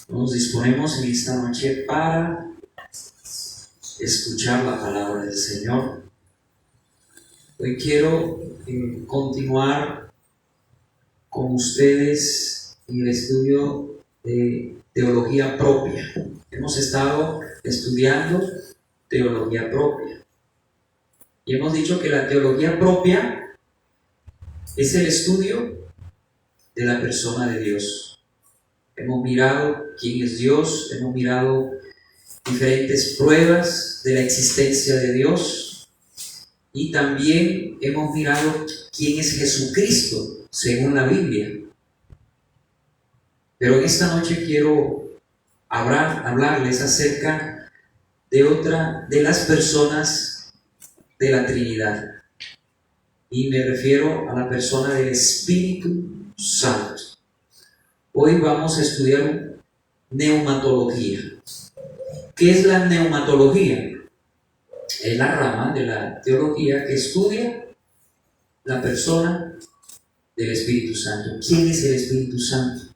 Nos disponemos en esta noche para escuchar la palabra del Señor. Hoy quiero continuar con ustedes en el estudio de teología propia. Hemos estado estudiando teología propia y hemos dicho que la teología propia es el estudio de la persona de Dios. Hemos mirado quién es Dios, hemos mirado diferentes pruebas de la existencia de Dios y también hemos mirado quién es Jesucristo según la Biblia. Pero en esta noche quiero hablarles acerca de otra de las personas de la Trinidad, y me refiero a la persona del Espíritu Santo. Hoy vamos a estudiar neumatología. ¿Qué es la neumatología? Es la rama de la teología que estudia la persona del Espíritu Santo. ¿Quién es el Espíritu Santo?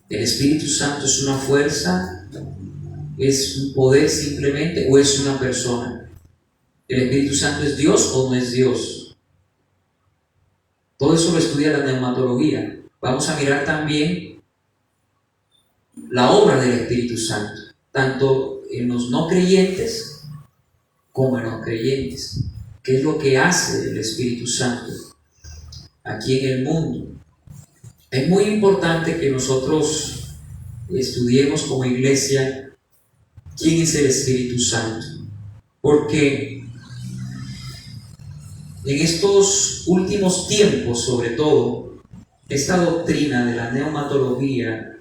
¿El Espíritu Santo es una fuerza? ¿Es un poder simplemente? ¿O es una persona? ¿El Espíritu Santo es Dios o no es Dios? Todo eso lo estudia la neumatología. Vamos a mirar también la obra del Espíritu Santo, tanto en los no creyentes como en los creyentes. ¿Qué es lo que hace el Espíritu Santo aquí en el mundo? Es muy importante que nosotros estudiemos como iglesia quién es el Espíritu Santo, porque en estos últimos tiempos, sobre todo, esta doctrina de la neumatología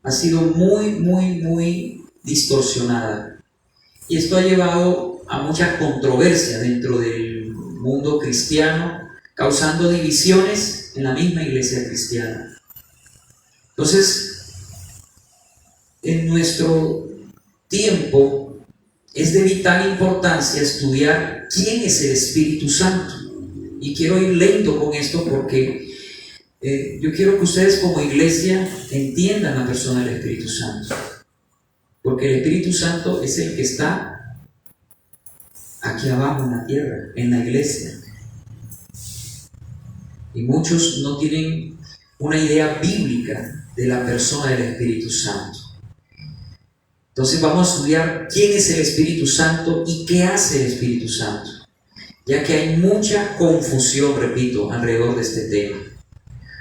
ha sido muy distorsionada. Y esto ha llevado a mucha controversia dentro del mundo cristiano, causando divisiones en la misma iglesia cristiana. Entonces, en nuestro tiempo es de vital importancia estudiar quién es el Espíritu Santo. Y quiero ir lento con esto porque yo quiero que ustedes como iglesia entiendan la persona del Espíritu Santo. Porque el Espíritu Santo es el que está aquí abajo en la tierra, en la iglesia. Y muchos no tienen una idea bíblica de la persona del Espíritu Santo. Entonces vamos a estudiar quién es el Espíritu Santo y qué hace el Espíritu Santo, ya que hay mucha confusión, repito, alrededor de este tema.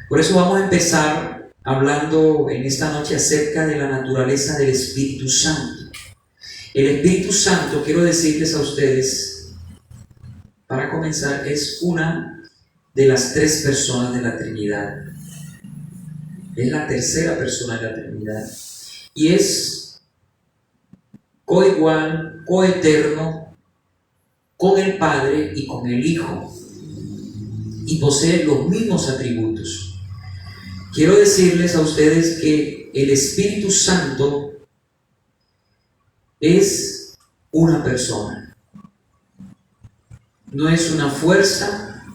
Por eso vamos a empezar hablando en esta noche acerca de la naturaleza del Espíritu Santo. El Espíritu Santo, quiero decirles a ustedes, para comenzar, es una de las tres personas de la Trinidad. Es la tercera persona de la Trinidad. Y es coigual, coeterno con el Padre y con el Hijo, y posee los mismos atributos. Quiero decirles a ustedes que el Espíritu Santo es una persona, no es una fuerza,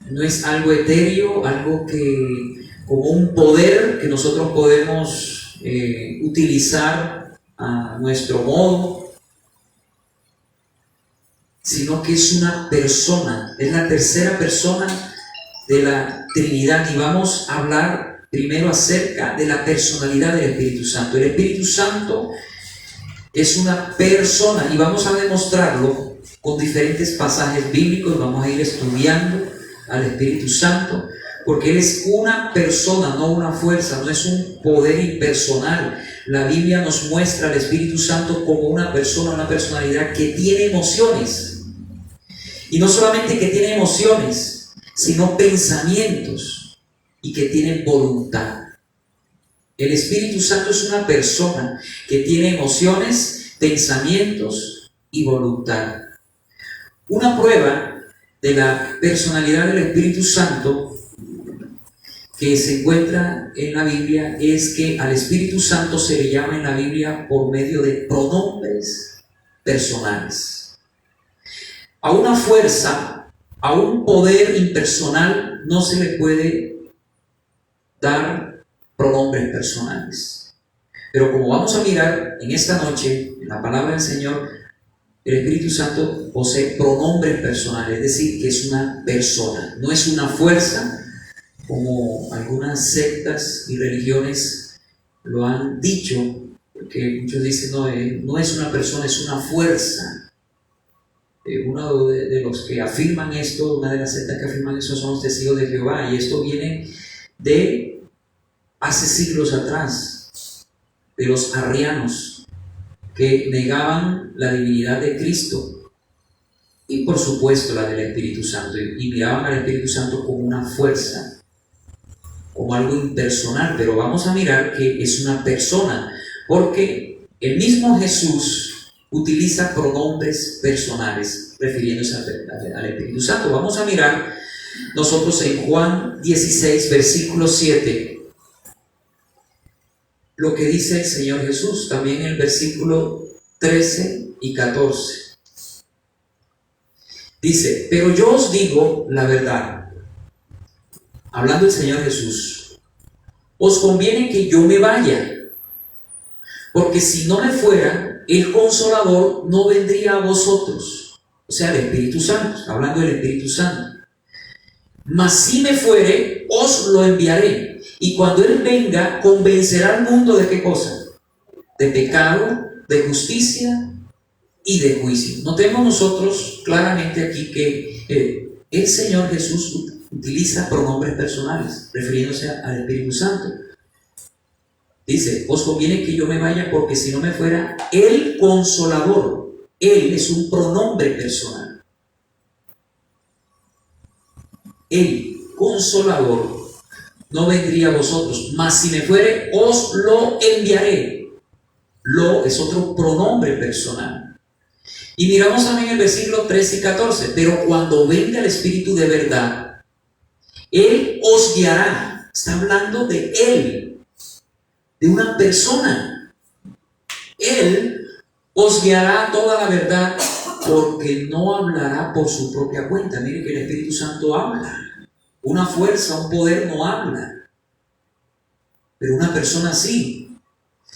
no es algo etéreo, algo que como un poder que nosotros podemos utilizar a nuestro modo, sino que es una persona, es la tercera persona de la Trinidad. Y vamos a hablar primero acerca de la personalidad del Espíritu Santo. El Espíritu Santo es una persona y vamos a demostrarlo con diferentes pasajes bíblicos. Vamos a ir estudiando al Espíritu Santo, porque Él es una persona, no una fuerza, no es un poder impersonal. La Biblia nos muestra al Espíritu Santo como una persona, una personalidad que tiene emociones. Y no solamente que tiene emociones, sino pensamientos, y que tiene voluntad. El Espíritu Santo es una persona que tiene emociones, pensamientos y voluntad. Una prueba de la personalidad del Espíritu Santo que se encuentra en la Biblia es que al Espíritu Santo se le llama en la Biblia por medio de pronombres personales. A una fuerza, a un poder impersonal no se le puede dar pronombres personales. Pero como vamos a mirar en esta noche, en la palabra del Señor, el Espíritu Santo posee pronombres personales, es decir, que es una persona, no es una fuerza, como algunas sectas y religiones lo han dicho, porque muchos dicen, no es una persona, es una fuerza. Uno de los que afirman esto, una de las sectas que afirman eso son los testigos de Jehová, y esto viene de hace siglos atrás, de los arrianos, que negaban la divinidad de Cristo y por supuesto la del Espíritu Santo, y miraban al Espíritu Santo como una fuerza, como algo impersonal. Pero vamos a mirar que es una persona, porque el mismo Jesús utiliza pronombres personales refiriéndose al Espíritu Santo. Vamos a mirar nosotros en Juan 16, versículo 7, lo que dice el Señor Jesús, también en el versículo 13 y 14. Dice: pero yo os digo la verdad, hablando el Señor Jesús, os conviene que yo me vaya, porque si no me fuera, el Consolador no vendría a vosotros. O sea, el Espíritu Santo, hablando del Espíritu Santo. Mas si me fuere, os lo enviaré. Y cuando Él venga, convencerá al mundo ¿de qué cosa? De pecado, de justicia y de juicio. Notemos nosotros claramente aquí que el Señor Jesús utiliza pronombres personales, refiriéndose al Espíritu Santo. Dice: os conviene que yo me vaya, porque si no me fuera, el Consolador. Él es un pronombre personal. El Consolador no vendría a vosotros, mas si me fuere, os lo enviaré. Lo es otro pronombre personal. Y miramos también el versículo 13 y 14. Pero cuando venga el Espíritu de verdad, Él os guiará. Está hablando de Él, de una persona. Él os guiará a toda la verdad, porque no hablará por su propia cuenta. Mire que el Espíritu Santo habla. Una fuerza, un poder no habla, pero una persona sí,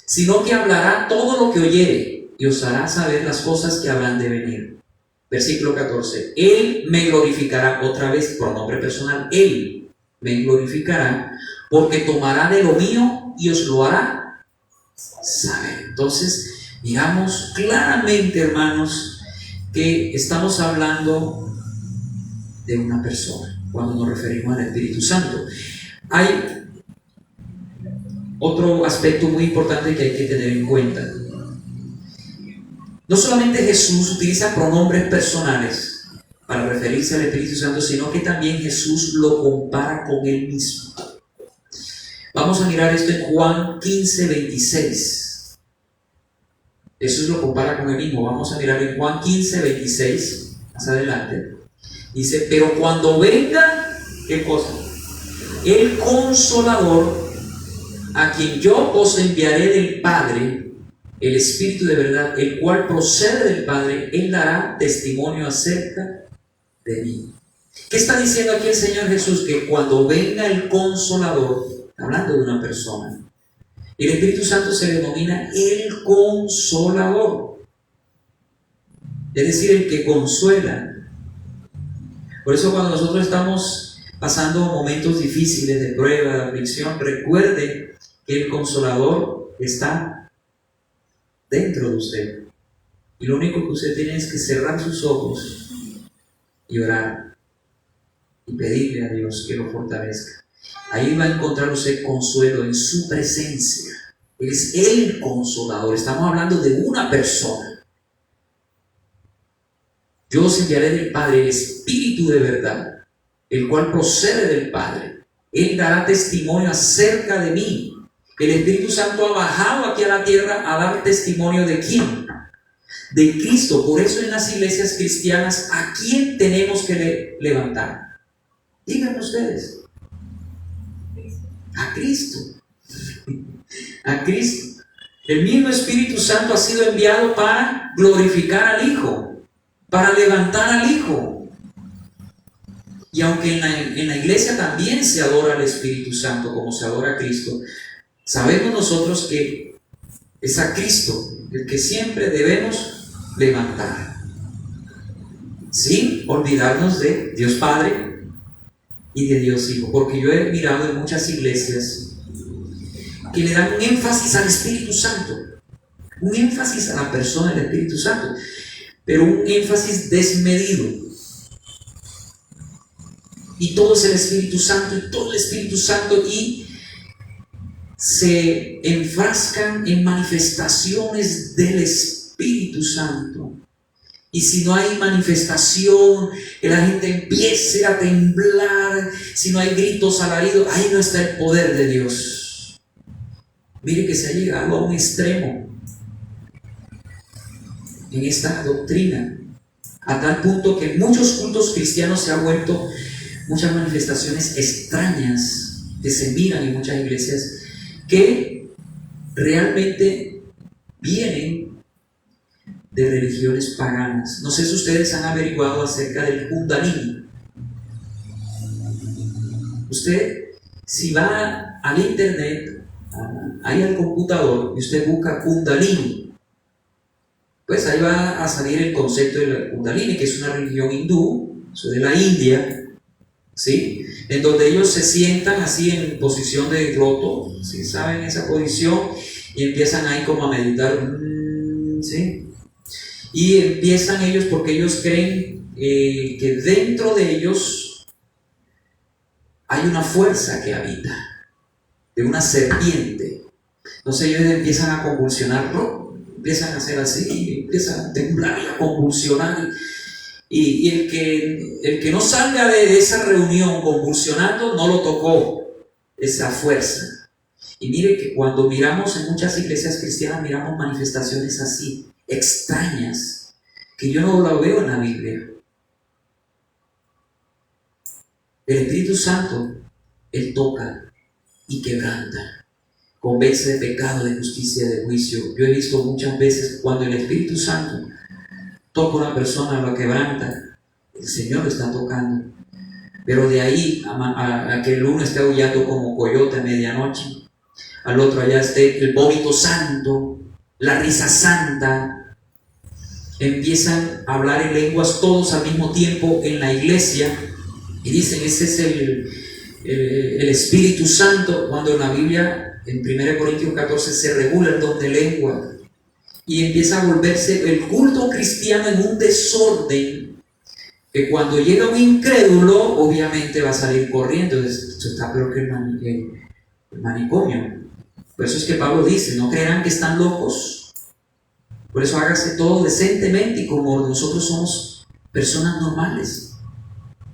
sino que hablará todo lo que oyere y os hará saber las cosas que habrán de venir. Versículo 14. Él me glorificará, otra vez pronombre personal, Él me glorificará, porque tomará de lo mío y os lo hará saber. Entonces, miramos claramente, hermanos, que estamos hablando de una persona cuando nos referimos al Espíritu Santo. Hay otro aspecto muy importante que hay que tener en cuenta. No solamente Jesús utiliza pronombres personales para referirse al Espíritu Santo, sino que también Jesús lo compara con Él mismo. Vamos a mirar esto en Juan 15, 26. Jesús lo compara con Él mismo. Vamos a mirar en Juan 15, 26, más adelante. Dice: pero cuando venga, ¿qué cosa? El Consolador, a quien yo os enviaré del Padre, el Espíritu de verdad, el cual procede del Padre, Él dará testimonio acerca de mí. ¿Qué está diciendo aquí el Señor Jesús? Que cuando venga el Consolador, hablando de una persona, el Espíritu Santo se denomina el Consolador, es decir, el que consuela. Por eso cuando nosotros estamos pasando momentos difíciles de prueba, de aflicción, recuerde que el Consolador está dentro de usted. Y lo único que usted tiene es que cerrar sus ojos y orar y pedirle a Dios que lo fortalezca. Ahí va a encontrar usted consuelo en su presencia. Él es el Consolador. Estamos hablando de una persona. Yo os enviaré del Padre el Espíritu de verdad, el cual procede del Padre. Él dará testimonio acerca de mí. El Espíritu Santo ha bajado aquí a la tierra a dar testimonio ¿de quién? De Cristo. Por eso en las iglesias cristianas, ¿a quién tenemos que levantar? Díganme ustedes. A Cristo. A Cristo. El mismo Espíritu Santo ha sido enviado para glorificar al Hijo, para levantar al Hijo. Y aunque en la iglesia también se adora al Espíritu Santo como se adora a Cristo, sabemos nosotros que es a Cristo el que siempre debemos levantar, sin olvidarnos de Dios Padre y de Dios Hijo. Porque yo he mirado en muchas iglesias que le dan un énfasis al Espíritu Santo, un énfasis a la persona del Espíritu Santo, pero un énfasis desmedido. Y todo es el Espíritu Santo, y todo el Espíritu Santo, y se enfrascan en manifestaciones del Espíritu Santo. Y si no hay manifestación, que la gente empiece a temblar, si no hay gritos, alaridos, ahí no está el poder de Dios. Mire que se ha llegado a un extremo en esta doctrina, a tal punto que en muchos cultos cristianos se ha vuelto muchas manifestaciones extrañas que se miran en muchas iglesias, que realmente vienen de religiones paganas. No sé si ustedes han averiguado acerca del Kundalini. Usted, si va al internet, ahí al computador, y usted busca Kundalini, pues ahí va a salir el concepto de la Kundalini, que es una religión hindú, eso de la India, ¿sí? En donde ellos se sientan así en posición de loto, ¿sí? ¿Saben esa posición? Y empiezan ahí como a meditar, ¿sí? Y empiezan ellos, porque ellos creen que dentro de ellos hay una fuerza que habita, de una serpiente. Entonces ellos empiezan a convulsionar, ¿no? Empiezan a hacer así, empiezan a temblar y a convulsionar. Y el que no salga de esa reunión convulsionando, no lo tocó esa fuerza. Y mire que cuando miramos en muchas iglesias cristianas, miramos manifestaciones así, extrañas, que yo no lo veo en la Biblia. El Espíritu Santo, Él toca y quebranta, convence de pecado, de justicia, de juicio. Yo he visto muchas veces cuando el Espíritu Santo toca a una persona, lo quebranta, el Señor lo está tocando. Pero de ahí a que el uno esté aullando como coyote a medianoche, al otro allá esté el vómito santo, la risa santa, empiezan a hablar en lenguas todos al mismo tiempo en la iglesia y dicen ese es el Espíritu Santo, cuando en la Biblia en 1 Corintios 14 se regula el don de lengua. Y empieza a volverse el culto cristiano en un desorden, que cuando llega un incrédulo, obviamente va a salir corriendo. Esto está peor que el manicomio. Por eso es que Pablo dice, no creerán que están locos. Por eso hágase todo decentemente y como nosotros somos personas normales.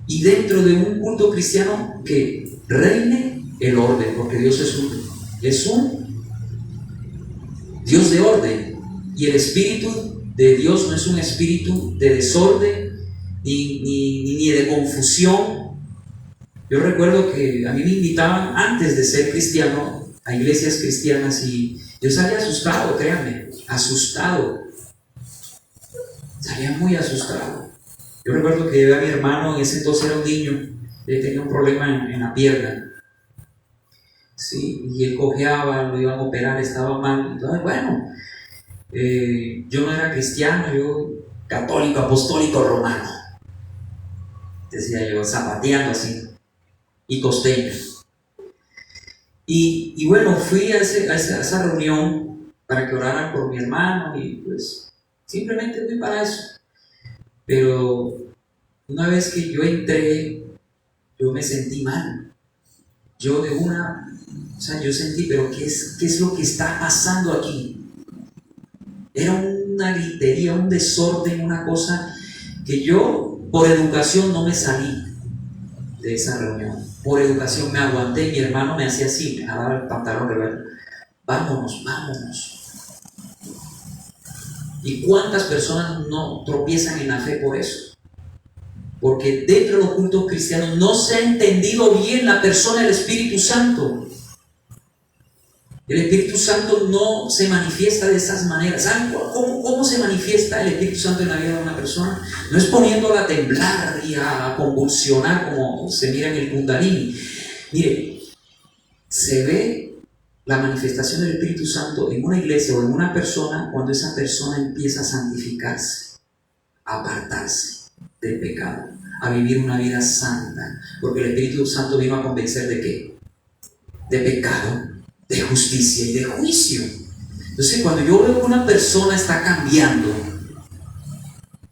Y dentro de un culto cristiano que reine el orden, porque Dios es un Dios de orden. Y el Espíritu de Dios no es un espíritu de desorden ni de confusión. Yo recuerdo que a mí me invitaban antes de ser cristiano a iglesias cristianas y yo salía asustado, créanme, asustado. Salía muy asustado. Yo recuerdo que llevé a mi hermano, en ese entonces era un niño, él tenía un problema en la pierna. Sí, y él cojeaba, lo iban a operar, estaba mal. Entonces, bueno, yo no era cristiano, yo católico, apostólico, romano, decía yo, zapateando así, y costeño. Y bueno, fui a esa reunión para que oraran por mi hermano y pues simplemente fui para eso. Pero una vez que yo entré, yo me sentí mal. Yo yo sentí, pero ¿qué es lo que está pasando aquí? Era una gritería, un desorden, una cosa que yo, por educación, no me salí de esa reunión. Por educación me aguanté, mi hermano me hacía así, me jalaba el pantalón reverso. Vámonos. ¿Y cuántas personas no tropiezan en la fe por eso? Porque dentro de los cultos cristianos no se ha entendido bien la persona del Espíritu Santo. El Espíritu Santo no se manifiesta de esas maneras. ¿Saben cómo se manifiesta el Espíritu Santo en la vida de una persona? No es poniéndola a temblar y a convulsionar como se mira en el Kundalini. Mire, se ve la manifestación del Espíritu Santo en una iglesia o en una persona cuando esa persona empieza a santificarse, a apartarse del pecado, a vivir una vida santa, porque el Espíritu Santo vino a convencer ¿de qué? De pecado, de justicia y de juicio. Entonces, cuando yo veo que una persona está cambiando,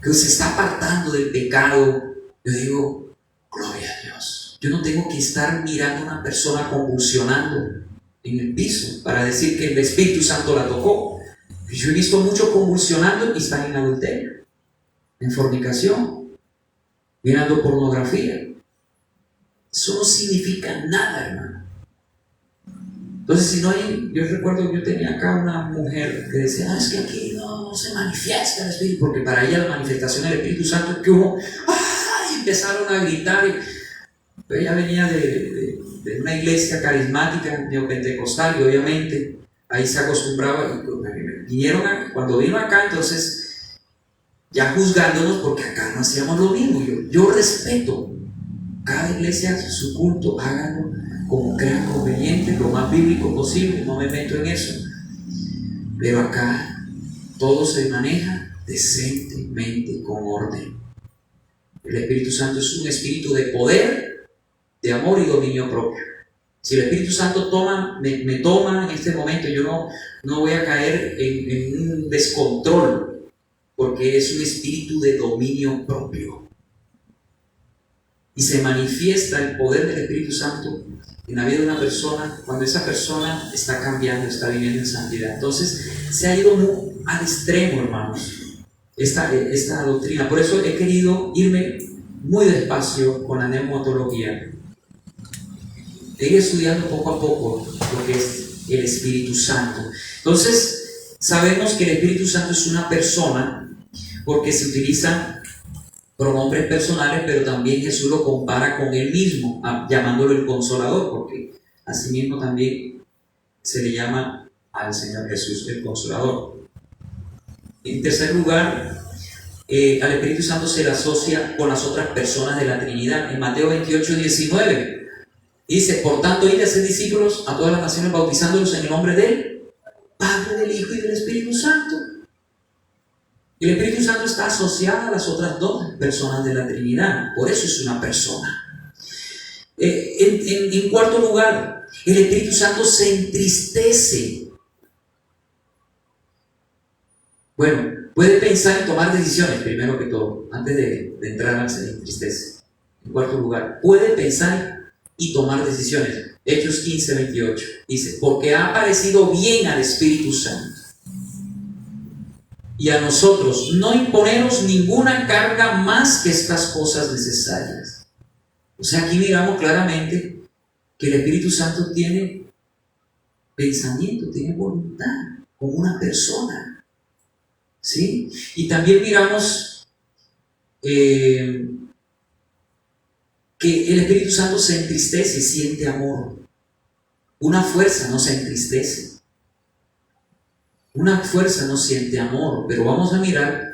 que se está apartando del pecado, yo digo, gloria a Dios. Yo no tengo que estar mirando a una persona convulsionando en el piso para decir que el Espíritu Santo la tocó. Yo he visto muchos convulsionando y están en adulterio, en fornicación, mirando pornografía. Eso no significa nada, hermano. Entonces, si no hay, yo recuerdo que yo tenía acá una mujer que decía, es que aquí no se manifiesta el Espíritu, porque para ella la manifestación del Espíritu Santo es que uno, ¡ay! Empezaron a gritar. Pero ella venía de una iglesia carismática, neopentecostal, y obviamente ahí se acostumbraba, cuando vino acá, entonces, ya juzgándonos, porque acá no hacíamos lo mismo. Yo respeto cada iglesia, su culto, háganlo como crean conveniente, lo más bíblico posible, no me meto en eso. Pero acá todo se maneja decentemente, con orden. El Espíritu Santo es un espíritu de poder, de amor y dominio propio. Si el Espíritu Santo me toma en este momento, yo no voy a caer en un descontrol, porque es un espíritu de dominio propio. Y se manifiesta el poder del Espíritu Santo en la vida de una persona cuando esa persona está cambiando, está viviendo en santidad. Entonces se ha ido muy al extremo, hermanos, esta doctrina. Por eso he querido irme muy despacio con la neumatología. He ido estudiando poco a poco lo que es el Espíritu Santo. Entonces sabemos que el Espíritu Santo es una persona porque se utilizan pronombres personales, pero también Jesús lo compara con él mismo, llamándolo el Consolador, porque asimismo también se le llama al Señor Jesús el Consolador. En tercer lugar, al Espíritu Santo se le asocia con las otras personas de la Trinidad. En Mateo 28:19 dice, por tanto, id a hacer discípulos a todas las naciones, bautizándolos en el nombre del Padre, del Hijo y del Espíritu Santo. El Espíritu Santo está asociado a las otras dos personas de la Trinidad, por eso es una persona. En cuarto lugar, el Espíritu Santo se entristece. Bueno, puede pensar en tomar decisiones, primero que todo, antes de entrar al se entristece. En cuarto lugar, puede pensar y tomar decisiones. Hechos 15:28 dice, porque ha parecido bien al Espíritu Santo y a nosotros no imponeros ninguna carga más que estas cosas necesarias. O sea, aquí miramos claramente que el Espíritu Santo tiene pensamiento, tiene voluntad, como una persona, ¿sí? Y también miramos que el Espíritu Santo se entristece, siente amor. Una fuerza no se entristece. Una fuerza no siente amor, pero vamos a mirar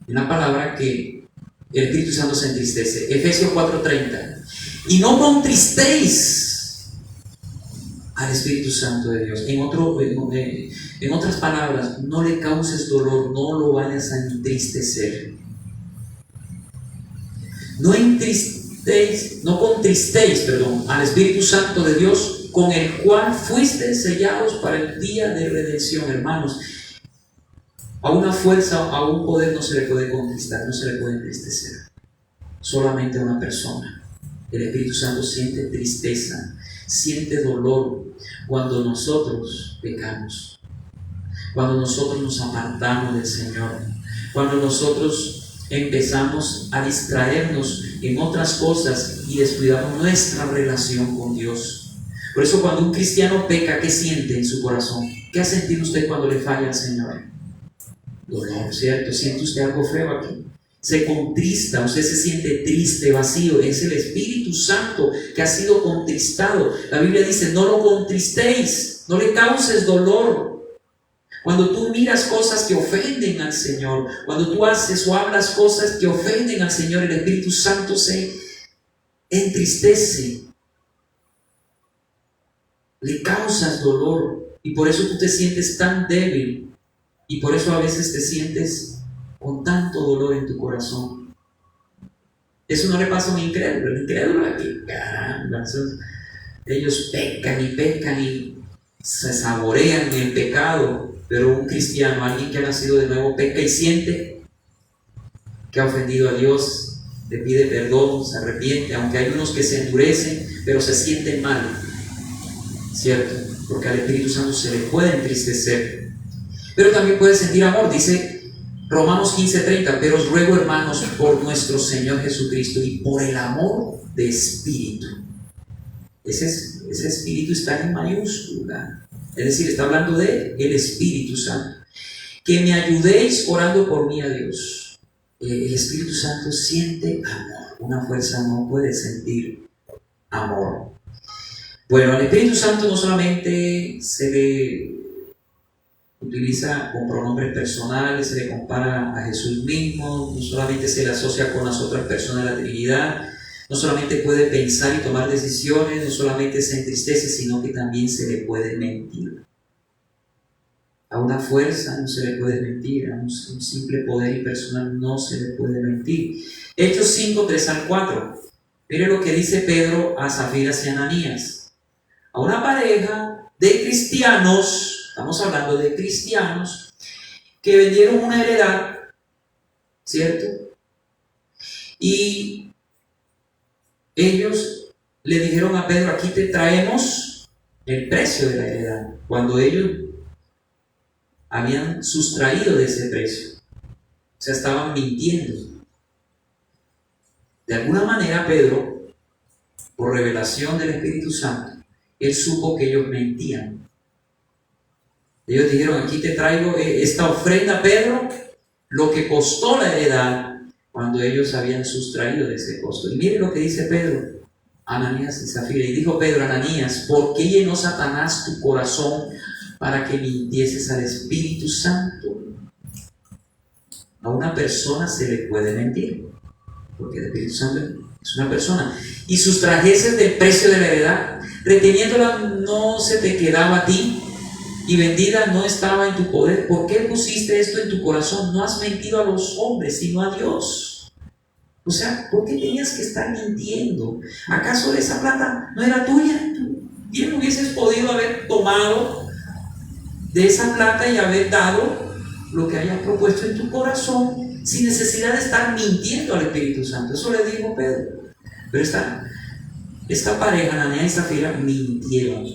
en la palabra que el Espíritu Santo se entristece. Efesios 4:30. Y no contristéis al Espíritu Santo de Dios. En otras palabras, no le causes dolor, no lo vayas a entristecer. No contristéis al Espíritu Santo de Dios, con el cual fuiste sellados para el día de redención. Hermanos, a una fuerza, a un poder no se le puede contristar, no se le puede entristecer. Solamente a una persona. El Espíritu Santo siente tristeza, siente dolor cuando nosotros pecamos, cuando nosotros nos apartamos del Señor, cuando nosotros empezamos a distraernos en otras cosas y descuidamos nuestra relación con Dios. Por eso cuando un cristiano peca, ¿qué siente en su corazón? ¿Qué ha sentido usted cuando le falla al Señor? Dolor, ¿cierto? ¿Siente usted algo feo aquí? Se contrista, usted se siente triste, vacío. Es el Espíritu Santo que ha sido contristado. La Biblia dice, no lo contristéis. no le causes dolor. Cuando tú miras cosas que ofenden al Señor, cuando tú haces o hablas cosas que ofenden al Señor, el Espíritu Santo se entristece. Le causas dolor y por eso tú te sientes tan débil y por eso a veces te sientes con tanto dolor en tu corazón. Eso no le pasa a un incrédulo. El incrédulo aquí, caramba, ellos pecan y se saborean el pecado. Pero un cristiano, alguien que ha nacido de nuevo, peca y siente que ha ofendido a Dios, le pide perdón, se arrepiente, aunque hay unos que se endurecen, pero se sienten mal, ¿cierto? Porque al Espíritu Santo se le puede entristecer, pero también puede sentir amor. Dice Romanos 15:30, pero os ruego, hermanos, por nuestro Señor Jesucristo y por el amor de Espíritu. Ese Espíritu está en mayúscula. Es decir, está hablando de el Espíritu Santo. Que me ayudéis orando por mí a Dios. El Espíritu Santo siente amor. Una fuerza no puede sentir amor. Bueno, al Espíritu Santo no solamente se le utiliza con pronombres personales, se le compara a Jesús mismo, no solamente se le asocia con las otras personas de la Trinidad, no solamente puede pensar y tomar decisiones, no solamente se entristece, sino que también se le puede mentir. A una fuerza no se le puede mentir, a un simple poder impersonal no se le puede mentir. Hechos 5, 3-4. Mire lo que dice Pedro a Zafiras y Ananías. A una pareja de cristianos, estamos hablando de cristianos, que vendieron una heredad, ¿cierto? Y ellos le dijeron a Pedro, aquí te traemos el precio de la heredad, cuando ellos habían sustraído de ese precio. O sea, estaban mintiendo. De alguna manera Pedro, por revelación del Espíritu Santo, él supo que ellos mentían. Ellos dijeron, aquí te traigo esta ofrenda, Pedro, lo que costó la heredad, cuando ellos habían sustraído de ese costo. Y mire lo que dice Pedro, Ananías y Zafira. Y dijo Pedro a Ananías, ¿por qué llenó Satanás tu corazón para que mintieses al Espíritu Santo? A una persona se le puede mentir, porque el Espíritu Santo es una persona. Y sustrajeses del precio de la heredad, reteniéndola no se te quedaba a ti, y vendida no estaba en tu poder. ¿Por qué pusiste esto en tu corazón? No has mentido a los hombres, sino a Dios. O sea, ¿por qué tenías que estar mintiendo? ¿Acaso esa plata no era tuya? Tú bien hubieses podido haber tomado de esa plata y haber dado lo que hayas propuesto en tu corazón, sin necesidad de estar mintiendo al Espíritu Santo. Eso le dijo Pedro. Pero esta pareja, Ananías y Zafira, mintieron.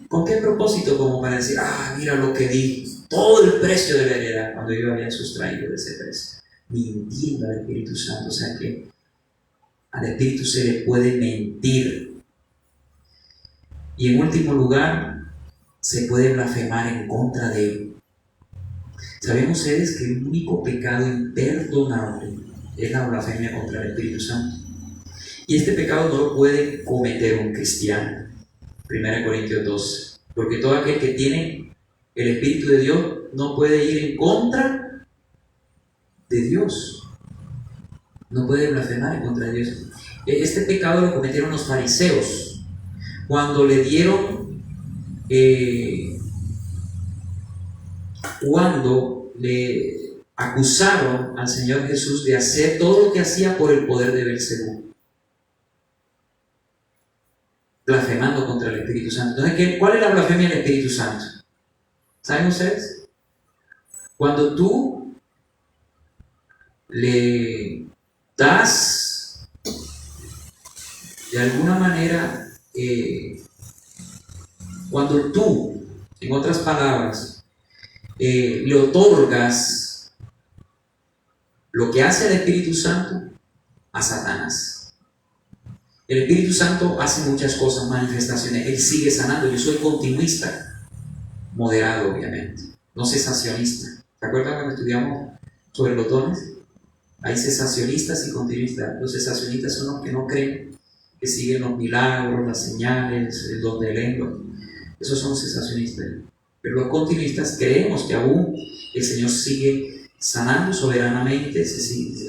¿Con qué propósito? Como para decir, mira lo que di, todo el precio de la heredad, cuando ellos habían sustraído de ese precio. Mintiendo al Espíritu Santo. O sea que al Espíritu se le puede mentir. Y en último lugar, se puede blasfemar en contra de él. ¿Saben ustedes que el único pecado imperdonable es la blasfemia contra el Espíritu Santo? Y este pecado no lo puede cometer un cristiano. 1 Corintios 12. Porque todo aquel que tiene el Espíritu de Dios no puede ir en contra de Dios. No puede blasfemar en contra de Dios. Este pecado lo cometieron los fariseos cuando le dieron, cuando le acusaron al Señor Jesús de hacer todo lo que hacía por el poder de Beelzebú, blasfemando contra el Espíritu Santo. Entonces, ¿cuál es la blasfemia del Espíritu Santo? ¿Saben ustedes? Cuando tú le das de alguna manera, cuando tú, en otras palabras, le otorgas lo que hace el Espíritu Santo a Satanás. El Espíritu Santo hace muchas cosas, manifestaciones. Él sigue sanando. Yo soy continuista, moderado obviamente, no cesacionista. ¿Se acuerdan cuando estudiamos sobre los dones? Hay cesacionistas y continuistas. Los cesacionistas son los que no creen, que siguen los milagros, las señales, el don de lengua. Esos son cesacionistas. Pero los continuistas creemos que aún el Señor sigue sanando soberanamente,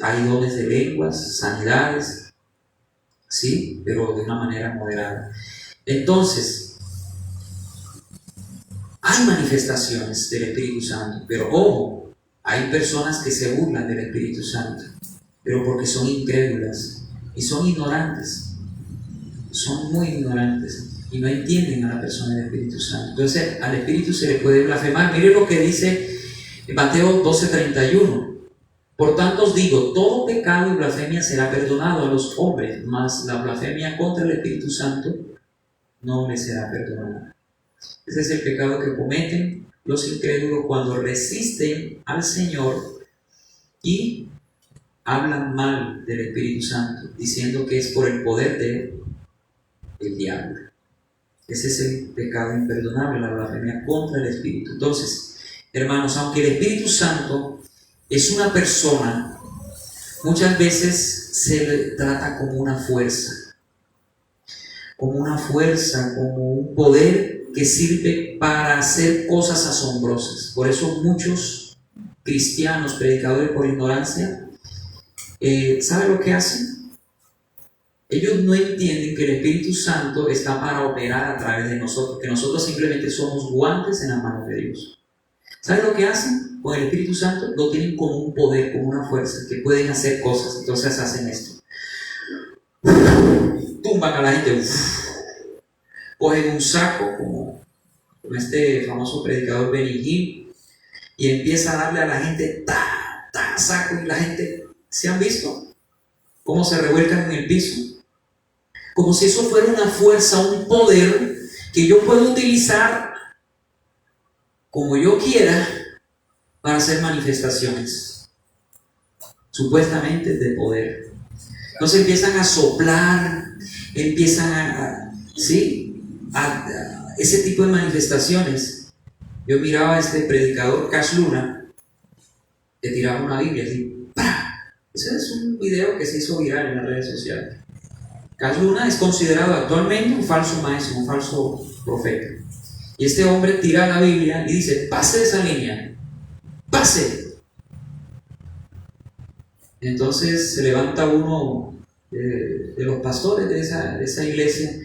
hay dones de lenguas, sanidades, sí, pero de una manera moderada. Entonces, hay manifestaciones del Espíritu Santo, pero ojo, hay personas que se burlan del Espíritu Santo, pero porque son incrédulas y son ignorantes, son muy ignorantes y no entienden a la persona del Espíritu Santo. Entonces, al Espíritu se le puede blasfemar. Mire lo que dice Mateo 12:31. Por tanto os digo, todo pecado y blasfemia será perdonado a los hombres, mas la blasfemia contra el Espíritu Santo no les será perdonada. Ese es el pecado que cometen los incrédulos cuando resisten al Señor y hablan mal del Espíritu Santo, diciendo que es por el poder del diablo. Ese es el pecado imperdonable, la blasfemia contra el Espíritu. Entonces, hermanos, aunque el Espíritu Santo es una persona, muchas veces se le trata como una fuerza, como un poder que sirve para hacer cosas asombrosas. Por eso muchos cristianos, predicadores por ignorancia, ¿saben lo que hacen? Ellos no entienden que el Espíritu Santo está para operar a través de nosotros, que nosotros simplemente somos guantes en las manos de Dios. ¿Saben lo que hacen con el Espíritu Santo? Lo tienen como un poder, como una fuerza, que pueden hacer cosas. Entonces hacen esto. Tumban a la gente. Cogen un saco, como este famoso predicador Benny Hinn, y empieza a darle a la gente saco, y la gente, ¿se han visto cómo se revuelcan en el piso? Como si eso fuera una fuerza, un poder que yo puedo utilizar como yo quiera para hacer manifestaciones supuestamente de poder. Entonces empiezan a soplar, empiezan a ese tipo de manifestaciones. Yo miraba a este predicador Cash Luna, que tiraba una Biblia así, ¡pah! Ese es un video que se hizo viral en las redes sociales. Cash Luna es considerado actualmente un falso maestro, un falso profeta. Y este hombre tira la Biblia y dice, pase esa línea, pase. Entonces se levanta uno de los pastores de esa iglesia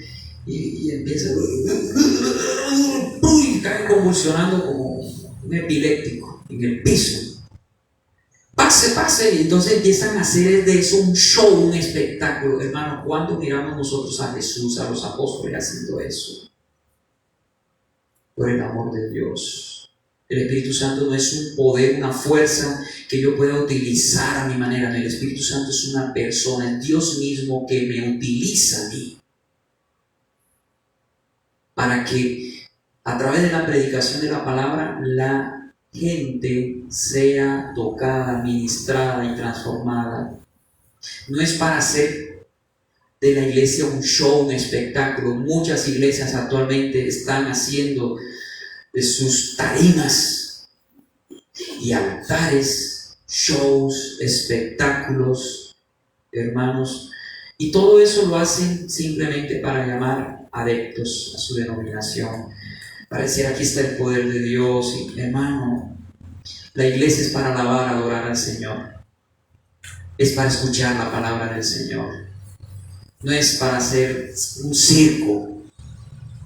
y empieza y cae convulsionando como un epiléptico en el piso. Pase, y entonces empiezan a hacer de eso un show, un espectáculo. Hermanos, ¿cuándo miramos nosotros a Jesús, a los apóstoles haciendo eso? Por el amor de Dios. El Espíritu Santo no es un poder, una fuerza que yo pueda utilizar a mi manera. El Espíritu Santo es una persona, es Dios mismo que me utiliza a mí para que a través de la predicación de la palabra la gente sea tocada, ministrada y transformada. No es para hacer de la iglesia un show, un espectáculo. Muchas iglesias actualmente están haciendo de sus tarimas y altares, shows, espectáculos, hermanos, y todo eso lo hacen simplemente para llamar adeptos a su denominación. Pareciera aquí está el poder de Dios. Y hermano, la iglesia es para alabar, adorar al Señor, es para escuchar la palabra del Señor, no es para hacer un circo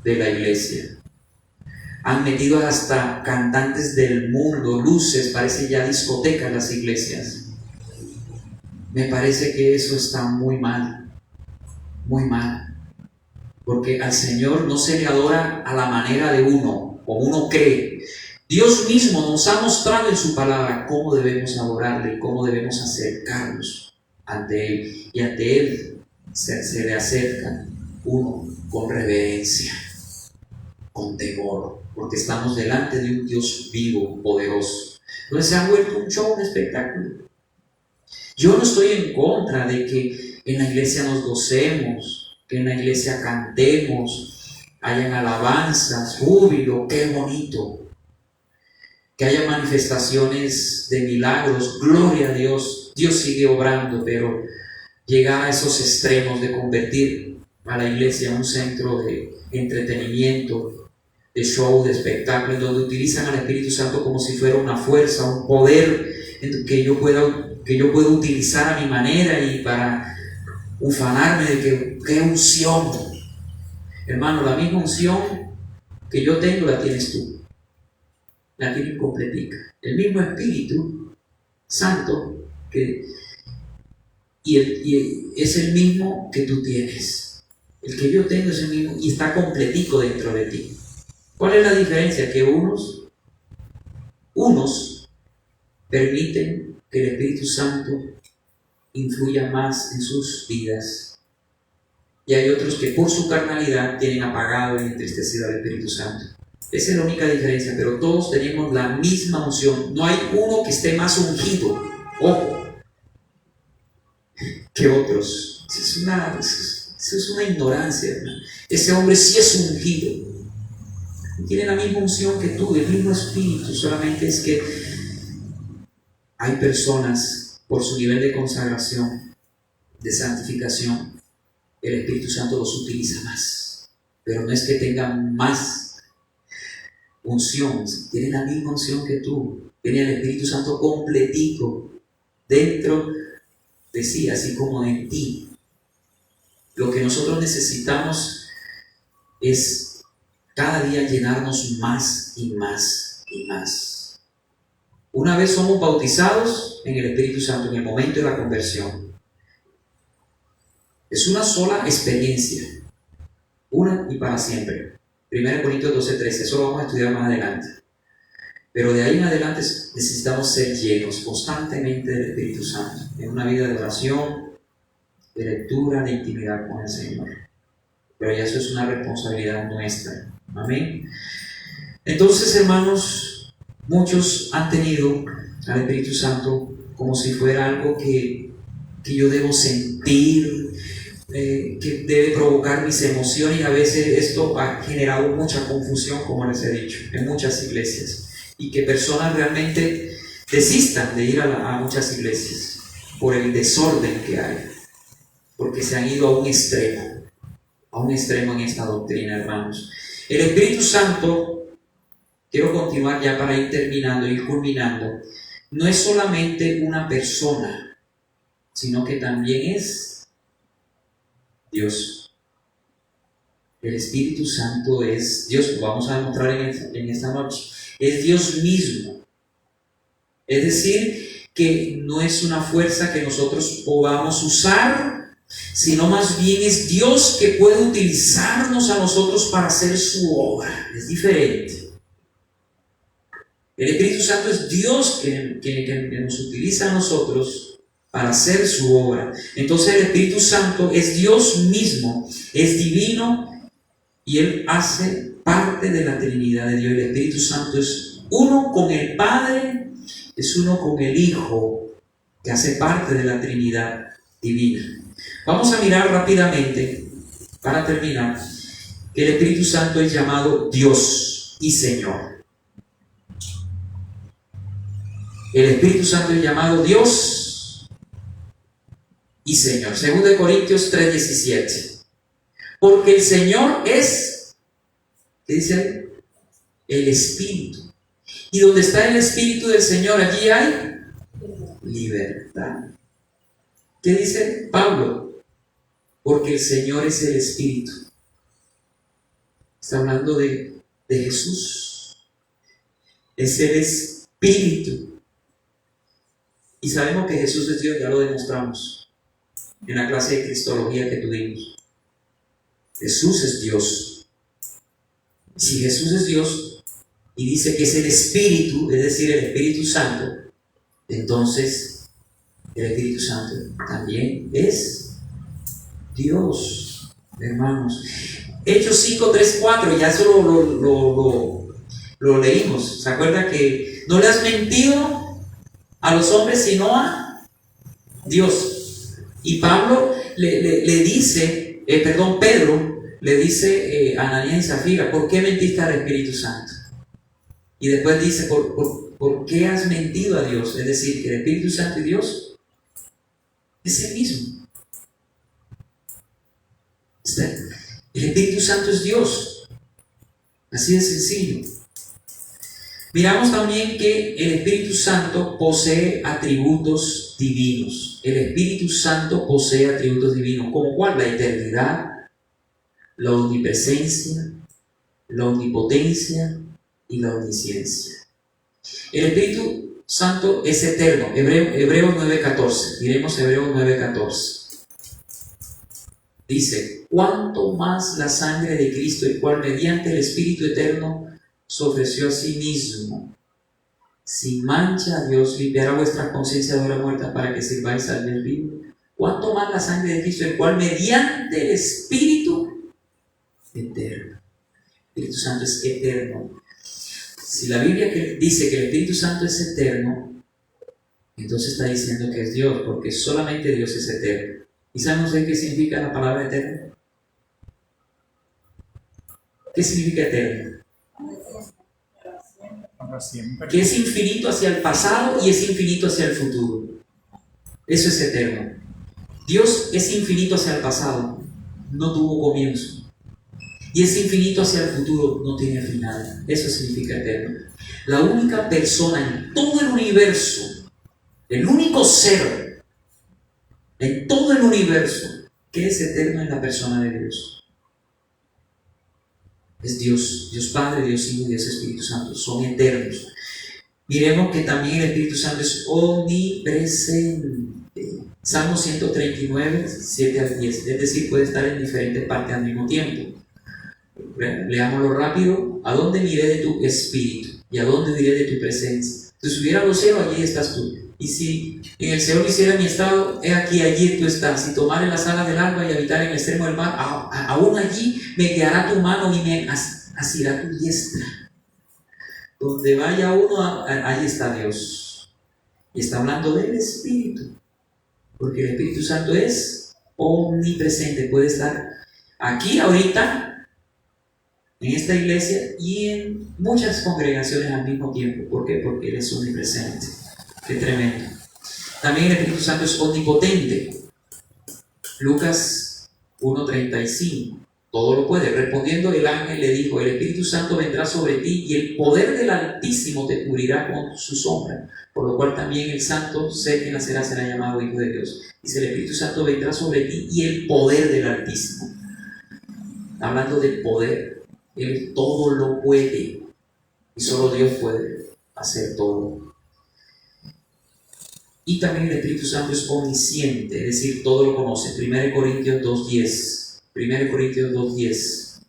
de la iglesia. Han metido hasta cantantes del mundo, luces, parece ya discotecas las iglesias. Me parece que eso está muy mal, porque al Señor no se le adora a la manera de uno, como uno cree. Dios mismo nos ha mostrado en su palabra cómo debemos adorarle, cómo debemos acercarnos ante Él, y ante Él se le acerca uno con reverencia, con temor, porque estamos delante de un Dios vivo, poderoso. Entonces se ha vuelto un show, un espectáculo. Yo no estoy en contra de que en la iglesia nos gocemos, que en la iglesia cantemos, hayan alabanzas, júbilo, qué bonito. Que haya manifestaciones de milagros, gloria a Dios. Dios sigue obrando, pero llegar a esos extremos de convertir a la iglesia en un centro de entretenimiento, de show, de espectáculo, en donde utilizan al Espíritu Santo como si fuera una fuerza, un poder que yo pueda utilizar a mi manera y para ufanarme de que qué unción. Hermano, la misma unción que yo tengo la tienes tú, la tienes completica. El mismo Espíritu Santo es el mismo que tú tienes. El que yo tengo es el mismo y está completico dentro de ti. ¿Cuál es la diferencia? Que unos permiten que el Espíritu Santo influya más en sus vidas, y hay otros que por su carnalidad tienen apagado y entristecido al Espíritu Santo. Esa es la única diferencia, pero todos tenemos la misma unción. No hay uno que esté más ungido, ojo, que otros. Eso es una ignorancia, hermano. Ese hombre sí es ungido, tiene la misma unción que tú, el mismo Espíritu, solamente es que hay personas, por su nivel de consagración, de santificación, el Espíritu Santo los utiliza más, pero no es que tengan más unción, tienen la misma unción que tú, tienen el Espíritu Santo completico dentro de sí, así como en ti. Lo que nosotros necesitamos es cada día llenarnos más y más y más. Una vez somos bautizados en el Espíritu Santo, en el momento de la conversión, es una sola experiencia, una y para siempre. 1 Corintios 12:13, eso lo vamos a estudiar más adelante. Pero de ahí en adelante necesitamos ser llenos constantemente del Espíritu Santo, en una vida de oración, de lectura, de intimidad con el Señor. Pero ya eso es una responsabilidad nuestra. Amén. Entonces, hermanos, muchos han tenido al Espíritu Santo como si fuera algo que yo debo sentir, que debe provocar mis emociones, y a veces esto ha generado mucha confusión, como les he dicho, en muchas iglesias, y que personas realmente desistan de ir a muchas iglesias por el desorden que hay, porque se han ido a un extremo en esta doctrina, hermanos. El Espíritu Santo, quiero continuar ya para ir terminando, ir culminando, no es solamente una persona, sino que también es Dios. El Espíritu Santo es Dios, lo vamos a demostrar en esta noche. Es Dios mismo. Es decir, que no es una fuerza que nosotros podamos usar, sino más bien es Dios que puede utilizarnos a nosotros para hacer su obra. Es diferente. El Espíritu Santo es Dios que nos utiliza a nosotros para hacer su obra. Entonces el Espíritu Santo es Dios mismo, es divino, y Él hace parte de la Trinidad de Dios. El Espíritu Santo es uno con el Padre, es uno con el Hijo, que hace parte de la Trinidad divina. Vamos a mirar rápidamente, para terminar, que el Espíritu Santo es llamado Dios y Señor. El Espíritu Santo es llamado Dios y Señor. 2 Corintios 3:17. Porque el Señor es, ¿qué dice ahí? El Espíritu. Y donde está el Espíritu del Señor, allí hay libertad. ¿Qué dice Pablo? Porque el Señor es el Espíritu. Está hablando de Jesús. Es el Espíritu. Y sabemos que Jesús es Dios, ya lo demostramos en la clase de Cristología que tuvimos. Jesús es Dios. Si Jesús es Dios y dice que es el Espíritu, es decir, el Espíritu Santo, entonces el Espíritu Santo también es Dios, hermanos. Hechos 5, 3, 4, ya eso lo leímos. ¿Se acuerda que no le has mentido a los hombres sino a Dios? Y Pablo le dice, Pedro le dice a Ananías y Zafira, ¿por qué mentiste al Espíritu Santo? Y después dice, ¿por qué has mentido a Dios? Es decir, que el Espíritu Santo y Dios es el mismo. El Espíritu Santo es Dios. Así de sencillo. Miramos también que el Espíritu Santo posee atributos divinos. El Espíritu Santo posee atributos divinos, como cuál: la eternidad, la omnipresencia, la omnipotencia y la omnisciencia. El Espíritu Santo es eterno. Hebreos 9:14. Miremos Hebreos 9:14. Dice: cuánto más la sangre de Cristo, el cual mediante el Espíritu eterno se ofreció a sí mismo, sin mancha a Dios, limpiará vuestras conciencias de obras muertas para que sirváis al Dios vivo. Cuánto más la sangre de Cristo, el cual mediante el Espíritu eterno. El Espíritu Santo es eterno. Si la Biblia dice que el Espíritu Santo es eterno, entonces está diciendo que es Dios, porque solamente Dios es eterno. ¿Y saben ustedes qué significa la palabra eterno? ¿Qué significa eterno? Que es infinito hacia el pasado y es infinito hacia el futuro. Eso es eterno. Dios es infinito hacia el pasado, no tuvo comienzo. Y es infinito hacia el futuro, no tiene final. Eso significa eterno. La única persona en todo el universo, el único ser en todo el universo que es eterno en la persona de Dios. Es Dios, Dios Padre, Dios Hijo y Dios Espíritu Santo. Son eternos. Miremos que también el Espíritu Santo es omnipresente. Salmo 139, 7 al 10. Es decir, puede estar en diferentes partes al mismo tiempo. Leámoslo rápido. ¿A dónde miré de tu espíritu? ¿Y a dónde diré de tu presencia? Si subiera a los cielos, allí estás tú. Y si en el Seol hiciera mi estado, he aquí, allí tú estás. Si tomare las alas del alba y habitar en el extremo del mar, aún allí me guiará tu mano y me asirá tu diestra. Donde vaya uno, allí está Dios. Y está hablando del Espíritu, porque el Espíritu Santo es omnipresente. Puede estar aquí ahorita, en esta iglesia y en muchas congregaciones al mismo tiempo. ¿Por qué? Porque Él es omnipresente. Qué tremendo. También el Espíritu Santo es omnipotente. Lucas 1:35. Todo lo puede. Respondiendo el ángel le dijo: el Espíritu Santo vendrá sobre ti y el poder del Altísimo te cubrirá con su sombra. Por lo cual también el santo ser que nacerá será llamado Hijo de Dios. Dice: el Espíritu Santo vendrá sobre ti y el poder del Altísimo. Hablando del poder. Él todo lo puede y solo Dios puede hacer todo. Y también el Espíritu Santo es omnisciente, es decir, todo lo conoce. 1 Corintios 2:10. 1 Corintios 2:10.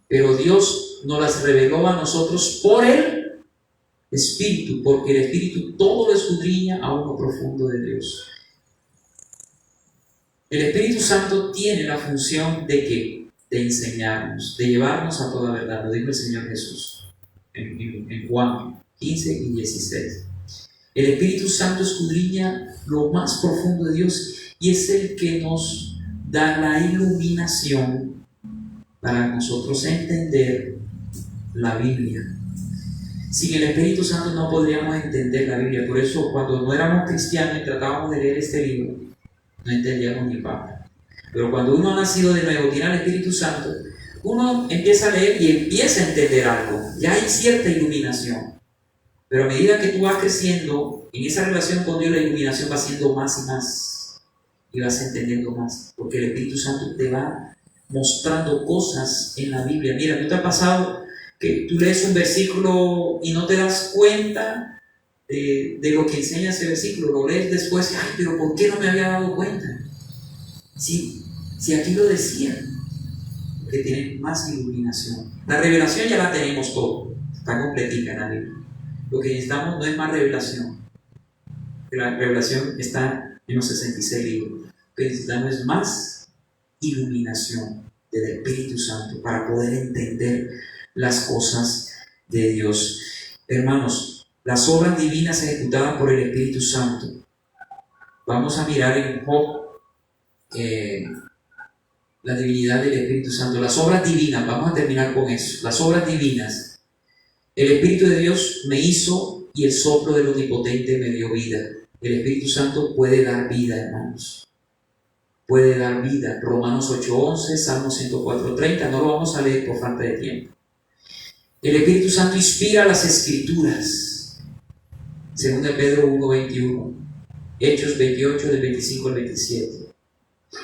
Pero Dios nos las reveló a nosotros por el Espíritu, porque el Espíritu todo lo escudriña a lo profundo de Dios. El Espíritu Santo tiene la función de ¿qué? De enseñarnos, de llevarnos a toda verdad. Lo dijo el Señor Jesús en Juan 15 y 16. El Espíritu Santo escudriña lo más profundo de Dios y es el que nos da la iluminación para nosotros entender la Biblia. Sin el Espíritu Santo no podríamos entender la Biblia. Por eso cuando no éramos cristianos y tratábamos de leer este libro, no entendíamos ni papa. Pero cuando uno ha nacido de nuevo, tiene al Espíritu Santo, uno empieza a leer y empieza a entender algo. Ya hay cierta iluminación. Pero a medida que tú vas creciendo en esa relación con Dios, la iluminación va siendo más y más. Y vas entendiendo más. Porque el Espíritu Santo te va mostrando cosas en la Biblia. Mira, ¿no te ha pasado que tú lees un versículo y no te das cuenta de lo que enseña ese versículo? Lo lees después, ay, pero ¿por qué no me había dado cuenta? Si aquí lo decían, que tienen más iluminación. La revelación ya la tenemos todo, está completita en la Biblia. Lo que necesitamos no es más revelación. La revelación está en los 66 libros. Lo que necesitamos es más iluminación del Espíritu Santo para poder entender las cosas de Dios. Hermanos, las obras divinas ejecutadas por el Espíritu Santo. Vamos a mirar en Job la divinidad del Espíritu Santo. Las obras divinas, vamos a terminar con eso. Las obras divinas. El Espíritu de Dios me hizo y el soplo del Omnipotente me dio vida. El Espíritu Santo puede dar vida, hermanos. Puede dar vida. Romanos 8:11, Salmo 104:30. No lo vamos a leer por falta de tiempo. El Espíritu Santo inspira las Escrituras. 2 Pedro 1:21, Hechos 28, del 25 al 27.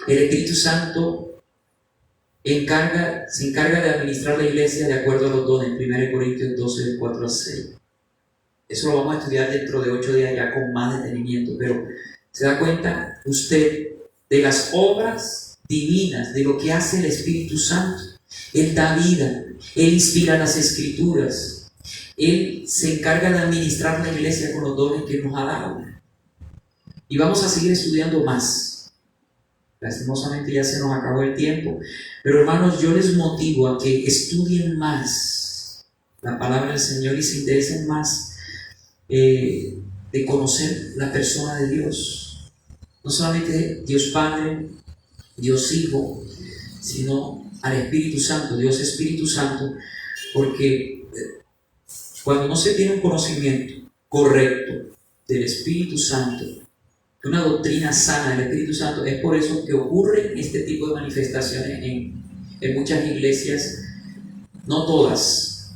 El Espíritu Santo se encarga de administrar la iglesia de acuerdo a los dones. 1 Corintios 12, del 4 al 6. Eso lo vamos a estudiar dentro de 8 días ya con más detenimiento, pero ¿se da cuenta usted de las obras divinas, de lo que hace el Espíritu Santo? Él da vida, Él inspira las Escrituras, Él se encarga de administrar la iglesia con los dones que nos ha dado. Y vamos a seguir estudiando más. Lastimosamente ya se nos acabó el tiempo, pero hermanos, yo les motivo a que estudien más la palabra del Señor y se interesen más de conocer la persona de Dios. No solamente Dios Padre, Dios Hijo, sino al Espíritu Santo, Dios Espíritu Santo, porque cuando no se tiene un conocimiento correcto del Espíritu Santo, una doctrina sana del Espíritu Santo, es por eso que ocurren este tipo de manifestaciones en muchas iglesias, no todas,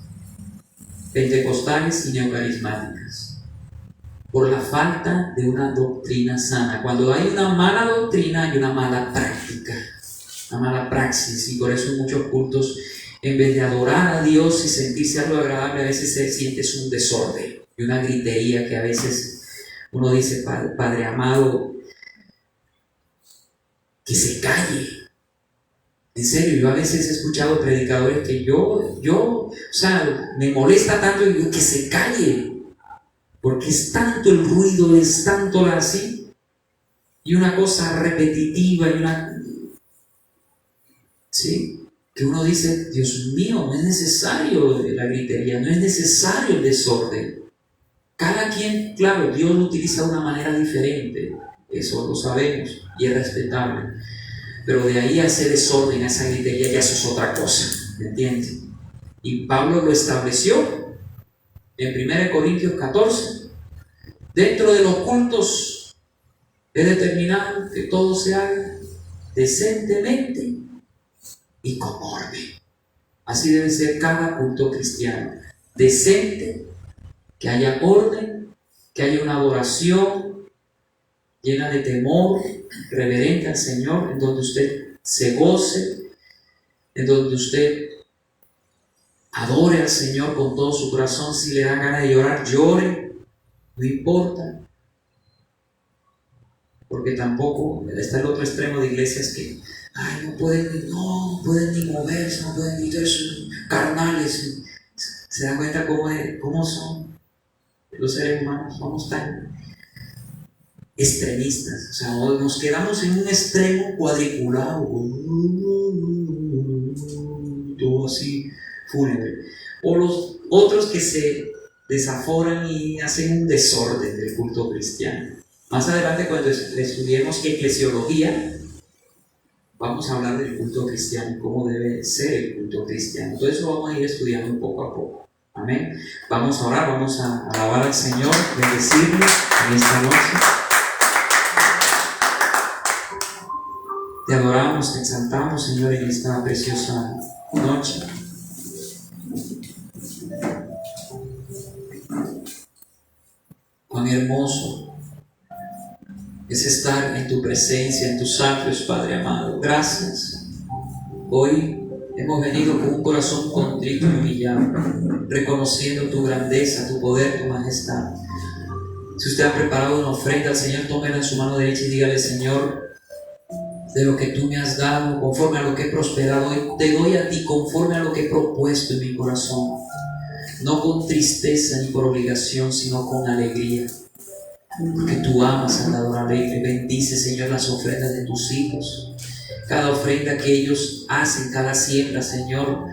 pentecostales y neocarismáticas, por la falta de una doctrina sana. Cuando hay una mala doctrina, hay una mala práctica, una mala praxis, y por eso en muchos cultos, en vez de adorar a Dios y sentirse algo agradable, a veces se siente un desorden y una gritería que a veces uno dice: Padre amado, que se calle. En serio, yo a veces he escuchado predicadores que me molesta tanto y digo que se calle, porque es tanto el ruido, es tanto así, y una cosa repetitiva, ¿sí? Que uno dice: Dios mío, no es necesario la gritería, no es necesario el desorden. Cada quien, claro, Dios lo utiliza de una manera diferente, eso lo sabemos y es respetable, pero de ahí a ese desorden, a esa gritería, ya eso es otra cosa, ¿me entiendes? Y Pablo lo estableció en 1 Corintios 14. Dentro de los cultos es determinado que todo se haga decentemente y con orden. Así debe ser cada culto cristiano: decente, que haya orden, que haya una adoración llena de temor reverente al Señor, en donde usted se goce, en donde usted adore al Señor con todo su corazón. Si le da ganas de llorar, llore, no importa, porque tampoco está el otro extremo de iglesias que no pueden ni moverse, no pueden ni son carnales. ¿Se dan cuenta cómo son los seres humanos? Somos tan extremistas, o sea, nos quedamos en un extremo cuadriculado, todo así fúnebre, o los otros que se desaforan y hacen un desorden del culto cristiano. Más adelante, cuando estudiemos eclesiología, vamos a hablar del culto cristiano, cómo debe ser el culto cristiano. Todo eso vamos a ir estudiando poco a poco. Amén. Vamos a orar, vamos a alabar al Señor, bendecirlo en esta noche. Te adoramos, te exaltamos, Señor, en esta preciosa noche. Cuán hermoso es estar en tu presencia, en tus atrios, Padre amado. Gracias. Hoy hemos venido con un corazón contrito y humillado, reconociendo tu grandeza, tu poder, tu majestad. Si usted ha preparado una ofrenda al Señor, tómela en su mano derecha y dígale: Señor, de lo que tú me has dado, conforme a lo que he prosperado, hoy te doy a ti conforme a lo que he propuesto en mi corazón, no con tristeza ni por obligación, sino con alegría, porque tú amas al dador alegre. Bendice, Señor, las ofrendas de tus hijos, cada ofrenda que ellos hacen, cada siembra, Señor,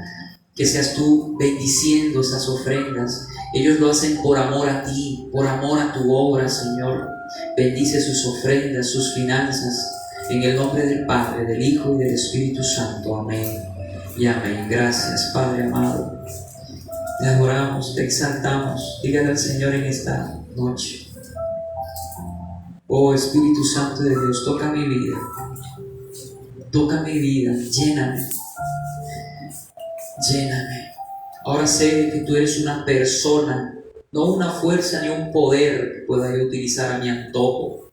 que seas tú bendiciendo esas ofrendas. Ellos lo hacen por amor a ti, por amor a tu obra, Señor. Bendice sus ofrendas, sus finanzas, en el nombre del Padre, del Hijo y del Espíritu Santo. Amén y amén. Gracias, Padre amado. Te adoramos, te exaltamos. Dígale al Señor en esta noche: oh Espíritu Santo de Dios, toca mi vida. Toca mi vida, lléname. Lléname. Ahora ahora sé que tú eres una persona, no una fuerza ni un poder que pueda yo utilizar a mi antojo.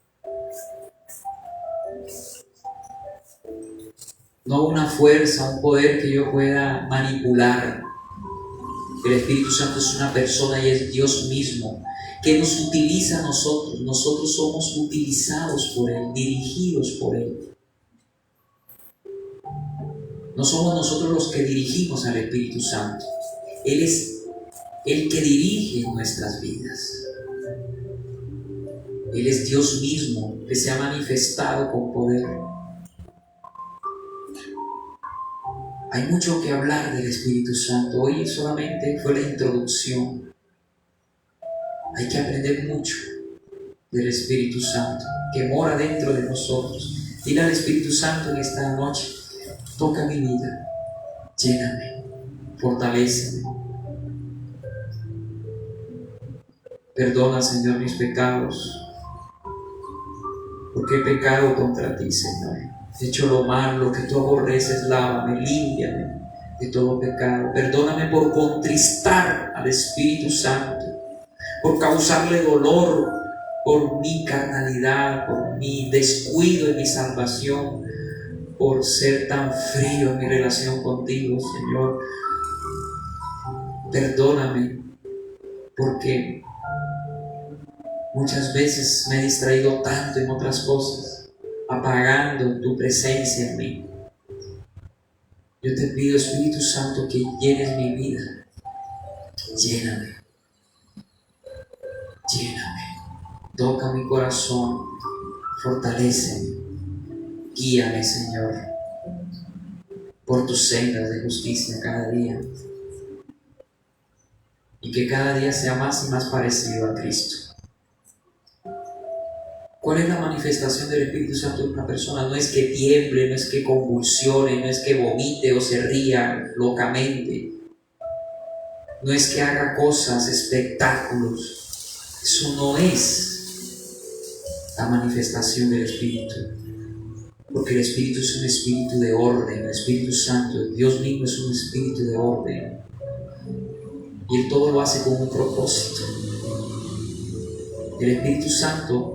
No una fuerza, un poder que yo pueda manipular. El Espíritu Santo es una persona y es Dios mismo, que nos utiliza a nosotros. Nosotros somos utilizados por Él, dirigidos por Él. No somos nosotros los que dirigimos al Espíritu Santo. Él es el que dirige nuestras vidas. Él es Dios mismo que se ha manifestado con poder. Hay mucho que hablar del Espíritu Santo. Hoy solamente fue la introducción. Hay que aprender mucho del Espíritu Santo que mora dentro de nosotros. Dile al Espíritu Santo en esta noche: toca mi vida, lléname, fortaléceme. Perdona, Señor, mis pecados, porque he pecado contra ti, Señor. He hecho lo malo, lo que tú aborreces. Lávame, límpiame de todo pecado. Perdóname por contristar al Espíritu Santo, por causarle dolor, por mi carnalidad, por mi descuido en mi salvación, por ser tan frío en mi relación contigo, Señor. Perdóname, porque muchas veces me he distraído tanto en otras cosas, apagando tu presencia en mí. Yo te pido, Espíritu Santo, que llenes mi vida. Lléname, lléname. Toca mi corazón, fortaléceme. Guíame, Señor, por tus sendas de justicia cada día. Y que cada día sea más y más parecido a Cristo. ¿Cuál es la manifestación del Espíritu Santo en una persona? No es que tiemble, no es que convulsione, no es que vomite o se ría locamente. No es que haga cosas, espectáculos. Eso no es la manifestación del Espíritu. Porque el Espíritu es un espíritu de orden. El Espíritu Santo, Dios mismo, es un espíritu de orden. Y Él todo lo hace con un propósito. El Espíritu Santo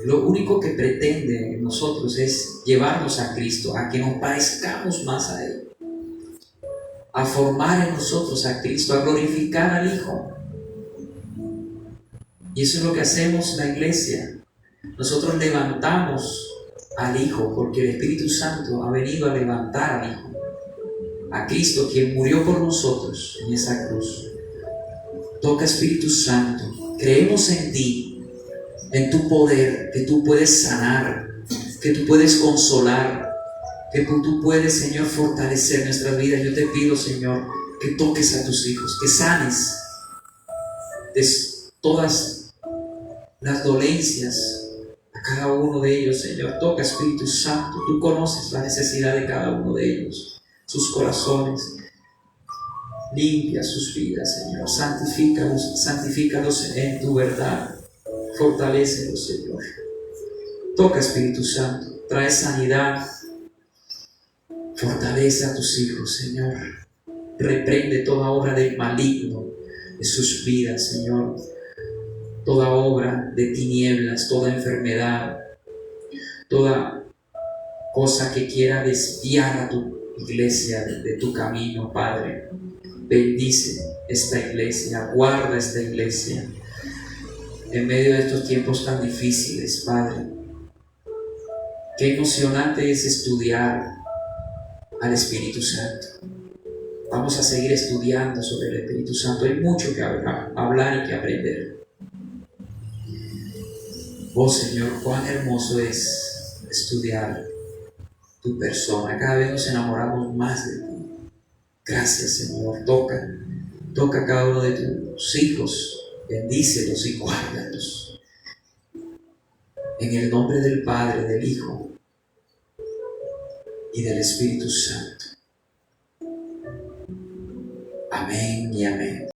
lo único que pretende en nosotros es llevarnos a Cristo, a que nos parezcamos más a Él, a formar en nosotros a Cristo, a glorificar al Hijo. Y eso es lo que hacemos en la iglesia. Nosotros levantamos al Hijo porque el Espíritu Santo ha venido a levantar al Hijo, a Cristo, quien murió por nosotros en esa cruz. Toca, Espíritu Santo, creemos en ti, en tu poder, que tú puedes sanar, que tú puedes consolar, que tú puedes, Señor, fortalecer nuestras vidas. Yo te pido, Señor, que toques a tus hijos, que sanes de todas las dolencias a cada uno de ellos, Señor. Toca, Espíritu Santo, tú conoces la necesidad de cada uno de ellos, sus corazones. Limpia sus vidas, Señor. Santifícalos en tu verdad. Fortalécelos, Señor. Toca, Espíritu Santo, trae sanidad. Fortalece a tus hijos, Señor. Reprende toda obra del maligno de sus vidas, Señor. Toda obra de tinieblas, toda enfermedad, toda cosa que quiera desviar a tu iglesia de tu camino, Padre. Bendice esta iglesia, guarda esta iglesia en medio de estos tiempos tan difíciles, Padre. Qué emocionante es estudiar al Espíritu Santo. Vamos a seguir estudiando sobre el Espíritu Santo. Hay mucho que hablar y que aprender. Oh Señor, cuán hermoso es estudiar tu persona. Cada vez nos enamoramos más de ti. Gracias, Señor. Toca a cada uno de tus hijos. Bendícelos y guárdalos. En el nombre del Padre, del Hijo y del Espíritu Santo. Amén y amén.